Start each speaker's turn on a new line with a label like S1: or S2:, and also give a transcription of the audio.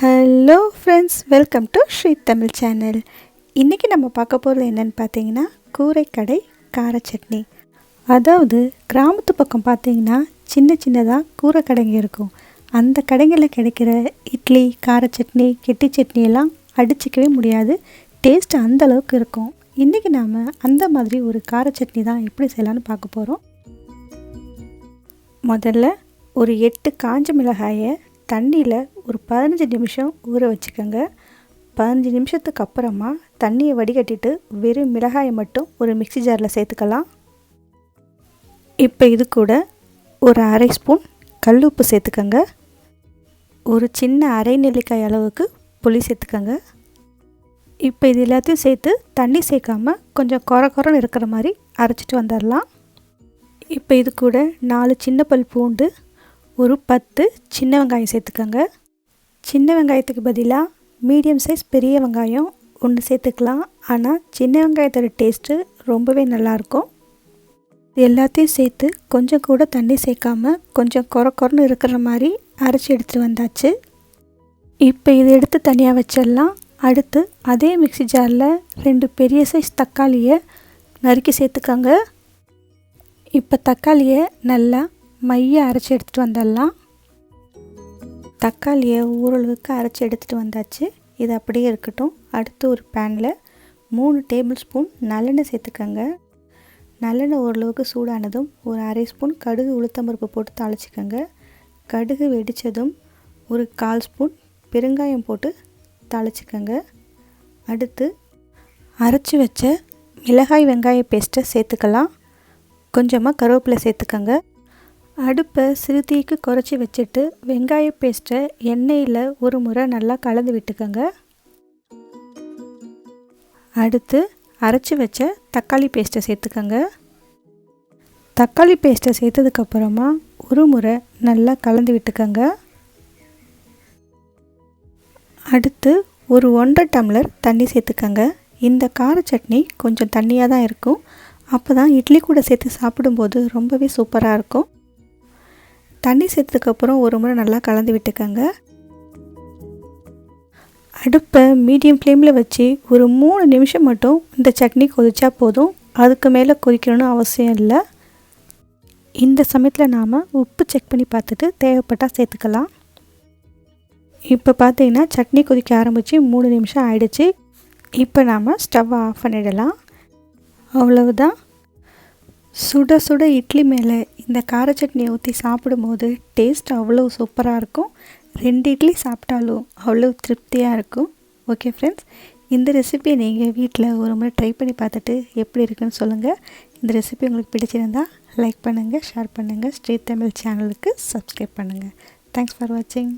S1: Hello friends, welcome to Sri Tamil channel. இன்றைக்கி நம்ம பார்க்க போகிறது என்னென்னு பார்த்தீங்கன்னா கூரை கடை கார சட்னி. அதாவது கிராமத்து பக்கம் பார்த்தீங்கன்னா சின்ன சின்னதாக கூரை கடைங்க இருக்கும். அந்த கடைகளில் கிடைக்கிற இட்லி, கார சட்னி, கெட்டி சட்னி எல்லாம் அடிச்சிக்கவே முடியாது. டேஸ்ட் அந்தளவுக்கு இருக்கும். இன்றைக்கி நாம் அந்த மாதிரி ஒரு கார சட்னி தான் எப்படி செய்யலான்னு பார்க்க போகிறோம். முதல்ல ஒரு 8 காஞ்ச மிளகாயை தண்ணியில் ஒரு 15 நிமிஷம் ஊற வச்சுக்கோங்க. 15 நிமிஷத்துக்கு அப்புறமா தண்ணியை வடிகட்டிட்டு வெறும் மிளகாயை மட்டும் ஒரு மிக்ஸி ஜாரில் சேர்த்துக்கலாம். இப்போ இது கூட ஒரு அரை ஸ்பூன் கல் உப்பு சேர்த்துக்கோங்க. ஒரு சின்ன அரை நெல்லிக்காய் அளவுக்கு புளி சேர்த்துக்கோங்க. இப்போ இது எல்லாத்தையும் சேர்த்து தண்ணி சேர்க்காமல் கொஞ்சம் கொரன்னு இருக்கிற மாதிரி அரைச்சிட்டு வந்துடலாம். இப்போ இது கூட 4 சின்ன பல் பூண்டு, ஒரு 10 சின்ன வெங்காயம் சேர்த்துக்கோங்க. சின்ன வெங்காயத்துக்கு பதிலாக மீடியம் சைஸ் பெரிய வெங்காயம் 1 சேர்த்துக்கலாம். ஆனால் சின்ன வெங்காயத்தோட டேஸ்ட்டு ரொம்பவே நல்லாயிருக்கும். எல்லாத்தையும் சேர்த்து கொஞ்சம் கூட தண்ணி சேர்க்காமல் கொஞ்சம் கொரன்னு இருக்கிற மாதிரி அரைச்சி எடுத்துகிட்டு வந்தாச்சு. இப்போ இதை எடுத்து தனியாக வச்சிடலாம். அடுத்து அதே மிக்ஸி ஜாரில் 2 பெரிய சைஸ் தக்காளியை நறுக்கி சேர்த்துக்கோங்க. இப்போ தக்காளியை நல்லா மைய அரைச்சி எடுத்துகிட்டு வந்துடலாம். தக்காளியை ஓரளவுக்கு அரைச்சி எடுத்துகிட்டு வந்தாச்சு. இது அப்படியே இருக்கட்டும். அடுத்து ஒரு பேனில் 3 டேபிள் ஸ்பூன் நல்லெண்ணெய் சேர்த்துக்கோங்க. நல்லெண்ணெய் ஓரளவுக்கு சூடானதும் ஒரு அரை ஸ்பூன் கடுகு உளுத்தம்பருப்பு போட்டு தாளிச்சிக்கோங்க. கடுகு வெடித்ததும் ஒரு 1/4 ஸ்பூன் பெருங்காயம் போட்டு தாளிச்சிக்கோங்க. அடுத்து அரைச்சி வச்ச மிளகாய் வெங்காய பேஸ்ட்டை சேர்த்துக்கலாம். கொஞ்சமாக கருவேப்பிலை சேர்த்துக்கோங்க. அடுப்பை சிறு தீக்கு குறைச்சி வச்சுட்டு வெங்காய பேஸ்ட்டை எண்ணெயில் ஒரு முறை நல்லா கலந்து விட்டுக்கோங்க. அடுத்து அரைச்சி வச்ச தக்காளி பேஸ்ட்டை சேர்த்துக்கோங்க. தக்காளி பேஸ்ட்டை சேர்த்ததுக்கப்புறமா ஒரு முறை நல்லா கலந்து விட்டுக்கோங்க. அடுத்து ஒரு 1.5 டம்ளர் தண்ணி சேர்த்துக்கோங்க. இந்த கார சட்னி கொஞ்சம் தண்ணியாக தான் இருக்கும். அப்போ தான் இட்லி கூட சேர்த்து சாப்பிடும்போது ரொம்பவே சூப்பராக இருக்கும். தண்ணி சேர்த்ததுக்கப்புறம் ஒரு முறை நல்லா கலந்து விட்டுக்கோங்க. அடுப்பை மீடியம் ஃப்ளேமில் வச்சு ஒரு 3 நிமிஷம் மட்டும் இந்த சட்னி கொதிச்சா போதும். அதுக்கு மேலே கொதிக்கணும்னு அவசியம் இல்லை. இந்த சமயத்தில் நாம் உப்பு செக் பண்ணி பார்த்துட்டு தேவைப்பட்டால் சேர்த்துக்கலாம். இப்போ பார்த்தீங்கன்னா சட்னி கொதிக்க ஆரம்பித்து 3 நிமிஷம் ஆயிடுச்சு. இப்போ நாம் ஸ்டவ்வை ஆஃப் பண்ணிடலாம். அவ்வளவுதான். சுட சுட இட்லி மேலே இந்த கார சட்னியை ஊற்றி சாப்பிடும்போது டேஸ்ட் அவ்வளோ சூப்பராக இருக்கும். 2 இட்லி சாப்பிட்டாலும் அவ்வளோ திருப்தியாக இருக்கும். ஓகே ஃப்ரெண்ட்ஸ், இந்த ரெசிபியை நீங்கள் வீட்டில் ஒரு முறை ட்ரை பண்ணி பார்த்துட்டு எப்படி இருக்குன்னு சொல்லுங்கள். இந்த ரெசிபி உங்களுக்கு பிடிச்சிருந்தால் லைக் பண்ணுங்கள், ஷேர் பண்ணுங்கள். ஸ்ரீ தமிழ் சேனலுக்கு சப்ஸ்கிரைப் பண்ணுங்கள். தேங்க்ஸ் ஃபார் வாட்சிங்.